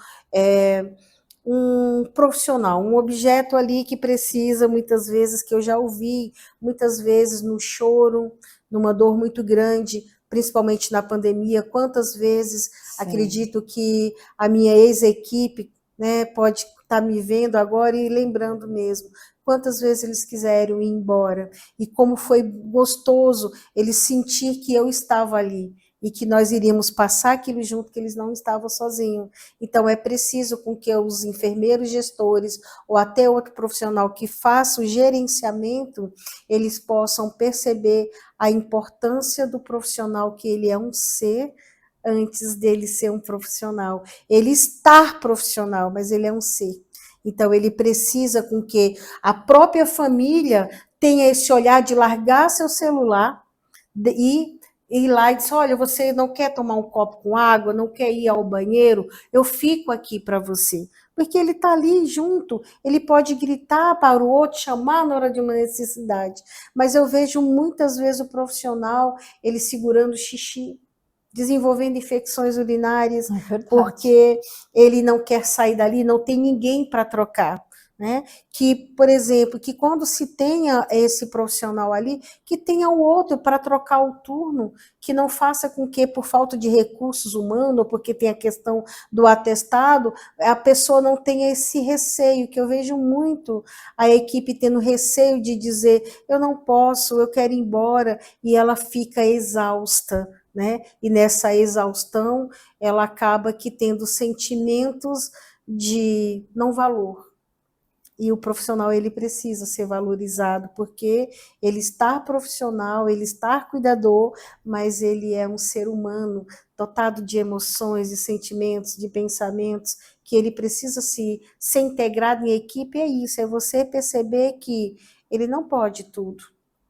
um profissional, um objeto ali que precisa, muitas vezes, que eu já ouvi, muitas vezes no choro, numa dor muito grande, principalmente na pandemia, quantas vezes, acredito que a minha ex-equipe, né, pode estar me vendo agora e lembrando mesmo, quantas vezes eles quiseram ir embora, e como foi gostoso eles sentir que eu estava ali, e que nós iríamos passar aquilo junto, que eles não estavam sozinhos. Então, é preciso com que os enfermeiros gestores, ou até outro profissional que faça o gerenciamento, eles possam perceber a importância do profissional, que ele é um ser, antes dele ser um profissional. Ele está profissional, mas ele é um ser. Então, ele precisa com que a própria família tenha esse olhar de largar seu celular e ir lá e dizer, olha, você não quer tomar um copo com água, não quer ir ao banheiro, eu fico aqui para você. Porque ele está ali junto, ele pode gritar para o outro, chamar na hora de uma necessidade. Mas eu vejo muitas vezes o profissional, ele segurando xixi, desenvolvendo infecções urinárias, porque ele não quer sair dali, não tem ninguém para trocar. Né? Que, por exemplo, que quando se tenha esse profissional ali, que tenha o outro para trocar o turno, que não faça com que, por falta de recursos humanos, ou porque tem a questão do atestado, a pessoa não tenha esse receio, que eu vejo muito a equipe tendo receio de dizer, eu não posso, eu quero ir embora, e ela fica exausta, né? E nessa exaustão, ela acaba que tendo sentimentos de não valor. E o profissional, ele precisa ser valorizado, porque ele está profissional, ele está cuidador, mas ele é um ser humano dotado de emoções, de sentimentos, de pensamentos, que ele precisa ser integrado em equipe. É isso, é você perceber que ele não pode tudo,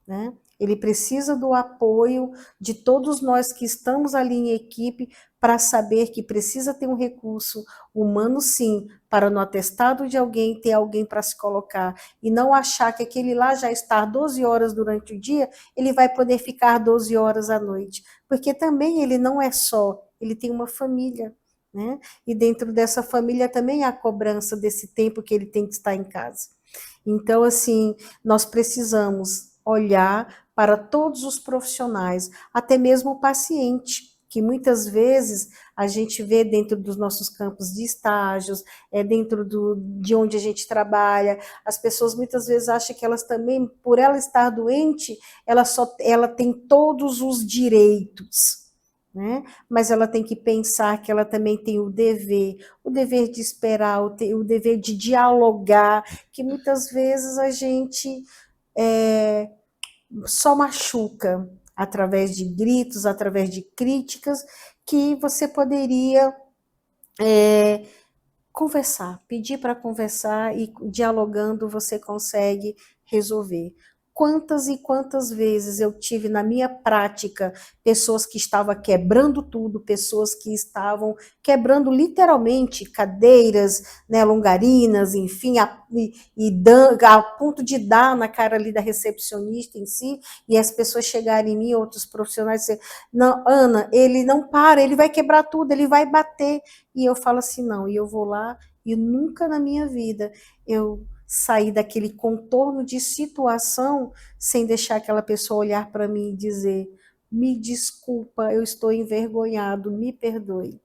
né? Ele precisa do apoio de todos nós que estamos ali em equipe, para saber que precisa ter um recurso humano, sim, para no atestado de alguém ter alguém para se colocar, e não achar que aquele lá já está 12 horas durante o dia, ele vai poder ficar 12 horas à noite, porque também ele não é só, ele tem uma família, né? E dentro dessa família também há a cobrança desse tempo que ele tem que estar em casa. Então, assim, nós precisamos olhar para todos os profissionais, até mesmo o paciente, que muitas vezes a gente vê dentro dos nossos campos de estágios, dentro de onde a gente trabalha, as pessoas muitas vezes acham que elas também, por ela estar doente, ela tem todos os direitos, né? Mas ela tem que pensar que ela também tem o dever de esperar, o dever de dialogar, que muitas vezes a gente só machuca através de gritos, através de críticas, que você poderia conversar, pedir para conversar, e dialogando você consegue resolver. Quantas e quantas vezes eu tive na minha prática pessoas que estavam quebrando tudo, pessoas que estavam quebrando literalmente cadeiras, né, longarinas, enfim, a ponto de dar na cara ali da recepcionista em si, e as pessoas chegarem em mim, outros profissionais, e dizer, não, Ana, ele não para, ele vai quebrar tudo, ele vai bater. E eu falo assim, não, e eu vou lá, e nunca na minha vida eu sair daquele contorno de situação sem deixar aquela pessoa olhar para mim e dizer, me desculpa, eu estou envergonhado, me perdoe.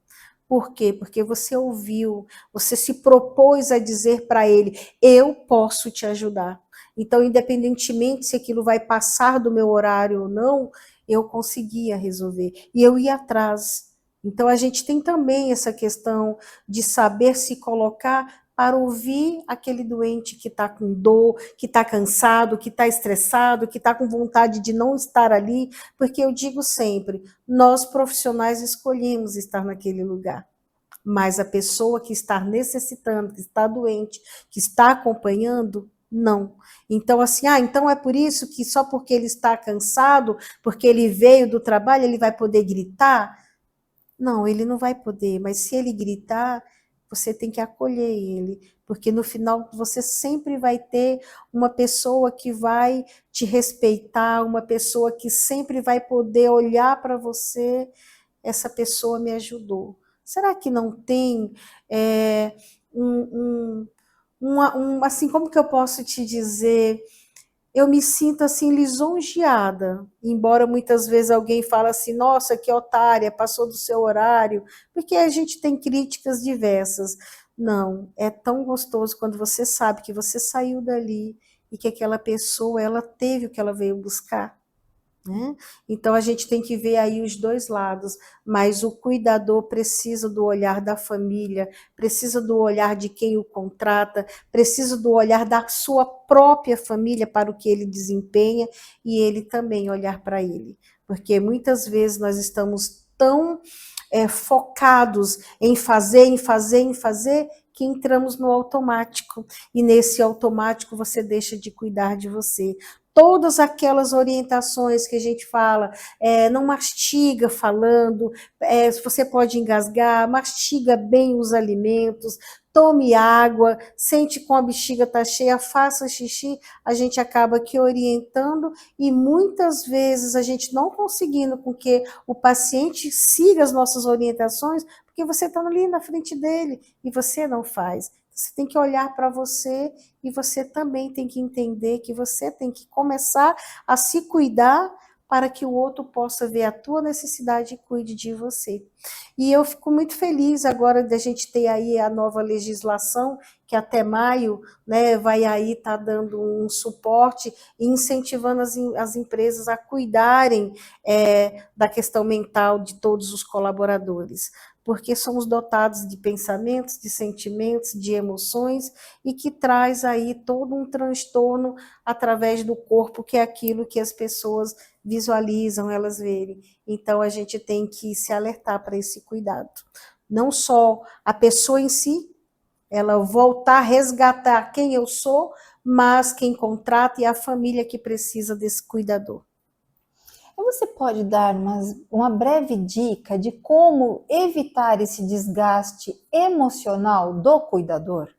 Por quê? Porque você ouviu, você se propôs a dizer para ele, eu posso te ajudar. Então, independentemente se aquilo vai passar do meu horário ou não, eu conseguia resolver. E eu ia atrás. Então, a gente tem também essa questão de saber se colocar para ouvir aquele doente que está com dor, que está cansado, que está estressado, que está com vontade de não estar ali, porque eu digo sempre, nós profissionais escolhemos estar naquele lugar, mas a pessoa que está necessitando, que está doente, que está acompanhando, não. Então, assim, então é por isso que só porque ele está cansado, porque ele veio do trabalho, ele vai poder gritar? Não, ele não vai poder, mas se ele gritar, você tem que acolher ele, porque no final você sempre vai ter uma pessoa que vai te respeitar, uma pessoa que sempre vai poder olhar para você, essa pessoa me ajudou. Será que não tem assim, como que eu posso te dizer? Eu me sinto assim lisonjeada, embora muitas vezes alguém fale assim, nossa, que otária, passou do seu horário, porque a gente tem críticas diversas. Não, é tão gostoso quando você sabe que você saiu dali e que aquela pessoa, ela teve o que ela veio buscar. Né? Então a gente tem que ver aí os dois lados, mas o cuidador precisa do olhar da família, precisa do olhar de quem o contrata, precisa do olhar da sua própria família para o que ele desempenha e ele também olhar para ele, porque muitas vezes nós estamos tão focados em fazer, que entramos no automático, e nesse automático você deixa de cuidar de você. Todas aquelas orientações que a gente fala, não mastiga falando, você pode engasgar, mastiga bem os alimentos, tome água, sente com a bexiga está cheia, faça xixi, a gente acaba aqui orientando e muitas vezes a gente não conseguindo com que o paciente siga as nossas orientações, porque você está ali na frente dele e você não faz. Você tem que olhar para você e você também tem que entender que você tem que começar a se cuidar para que o outro possa ver a tua necessidade e cuide de você. E eu fico muito feliz agora de a gente ter aí a nova legislação, que até maio, né, vai aí estar dando um suporte e incentivando as empresas a cuidarem da questão mental de todos os colaboradores, porque somos dotados de pensamentos, de sentimentos, de emoções, e que traz aí todo um transtorno através do corpo, que é aquilo que as pessoas visualizam, elas verem. Então, a gente tem que se alertar para esse cuidado. Não só a pessoa em si, ela voltar a resgatar quem eu sou, mas quem contrata e a família que precisa desse cuidador. Você pode dar uma breve dica de como evitar esse desgaste emocional do cuidador?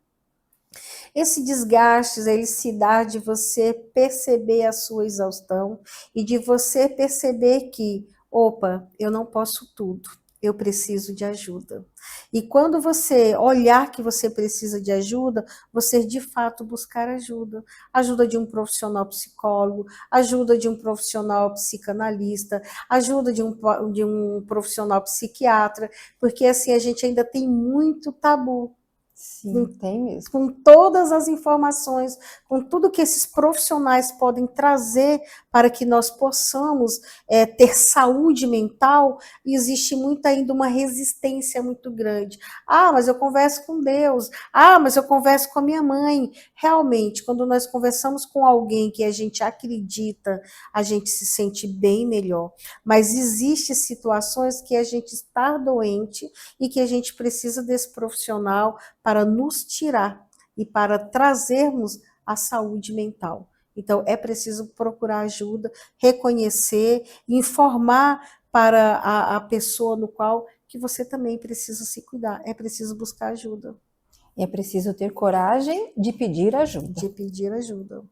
Esse desgaste, ele se dá de você perceber a sua exaustão e de você perceber que, opa, eu não posso tudo, eu preciso de ajuda. E quando você olhar que você precisa de ajuda, você de fato buscar ajuda. Ajuda de um profissional psicólogo, ajuda de um profissional psicanalista, ajuda de um profissional psiquiatra, porque assim a gente ainda tem muito tabu. Sim, tem mesmo. Com todas as informações, com tudo que esses profissionais podem trazer para que nós possamos ter saúde mental, existe ainda uma resistência muito grande. Ah, mas eu converso com Deus. Ah, mas eu converso com a minha mãe. Realmente, quando nós conversamos com alguém que a gente acredita, a gente se sente bem melhor. Mas existem situações que a gente está doente e que a gente precisa desse profissional para nos tirar e para trazermos a saúde mental. Então, é preciso procurar ajuda, reconhecer, informar para a pessoa no qual que você também precisa se cuidar. É preciso buscar ajuda. É preciso ter coragem de pedir ajuda. De pedir ajuda.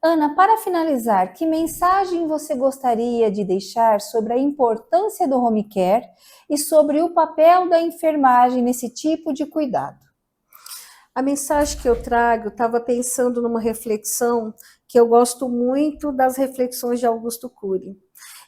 Ana, para finalizar, que mensagem você gostaria de deixar sobre a importância do home care e sobre o papel da enfermagem nesse tipo de cuidado? A mensagem que eu trago, estava pensando numa reflexão que eu gosto muito das reflexões de Augusto Cury.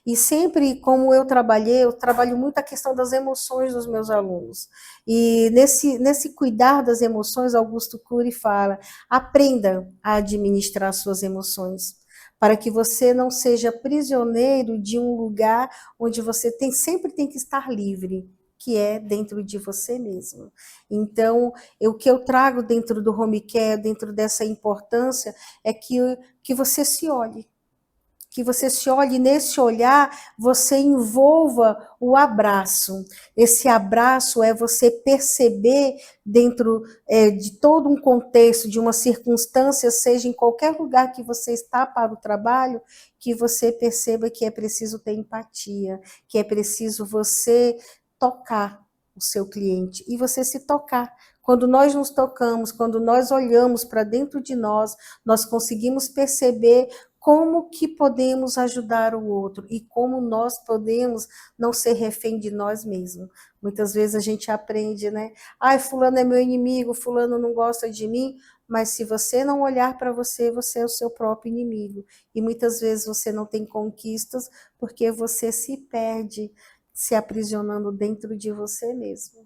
E sempre, como eu trabalho muito a questão das emoções dos meus alunos. E nesse cuidar das emoções, Augusto Cury fala, aprenda a administrar suas emoções, para que você não seja prisioneiro de um lugar onde você sempre tem que estar livre. que é dentro de você mesmo. Então, o que eu trago dentro do home care, dentro dessa importância, é que você se olhe. Que você se olhe, nesse olhar, você envolva o abraço. Esse abraço é você perceber dentro de todo um contexto, de uma circunstância, seja em qualquer lugar que você está para o trabalho, que você perceba que é preciso ter empatia, que é preciso você tocar o seu cliente e você se tocar. Quando nós nos tocamos, quando nós olhamos para dentro de nós, nós conseguimos perceber como que podemos ajudar o outro e como nós podemos não ser refém de nós mesmos. Muitas vezes a gente aprende, né? Ai, fulano é meu inimigo, fulano não gosta de mim, mas se você não olhar para você, você é o seu próprio inimigo. E muitas vezes você não tem conquistas porque você se perde, se aprisionando dentro de você mesmo.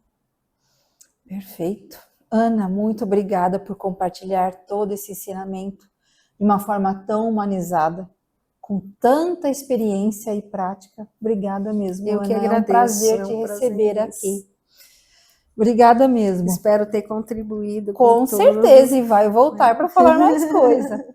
Perfeito. Ana, muito obrigada por compartilhar todo esse ensinamento de uma forma tão humanizada, com tanta experiência e prática. Obrigada mesmo, Eu Ana. que agradeço. É um prazer te receber aqui. Obrigada mesmo. Espero ter contribuído com certeza, e vai voltar para falar mais coisa.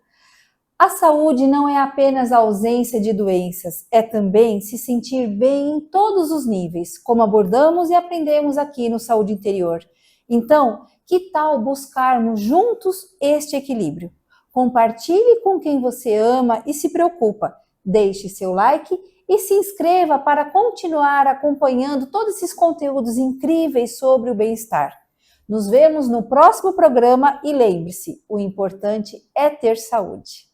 A saúde não é apenas a ausência de doenças, é também se sentir bem em todos os níveis, como abordamos e aprendemos aqui no Saúde Interior. Então, que tal buscarmos juntos este equilíbrio? Compartilhe com quem você ama e se preocupa. Deixe seu like e se inscreva para continuar acompanhando todos esses conteúdos incríveis sobre o bem-estar. Nos vemos no próximo programa e lembre-se, o importante é ter saúde.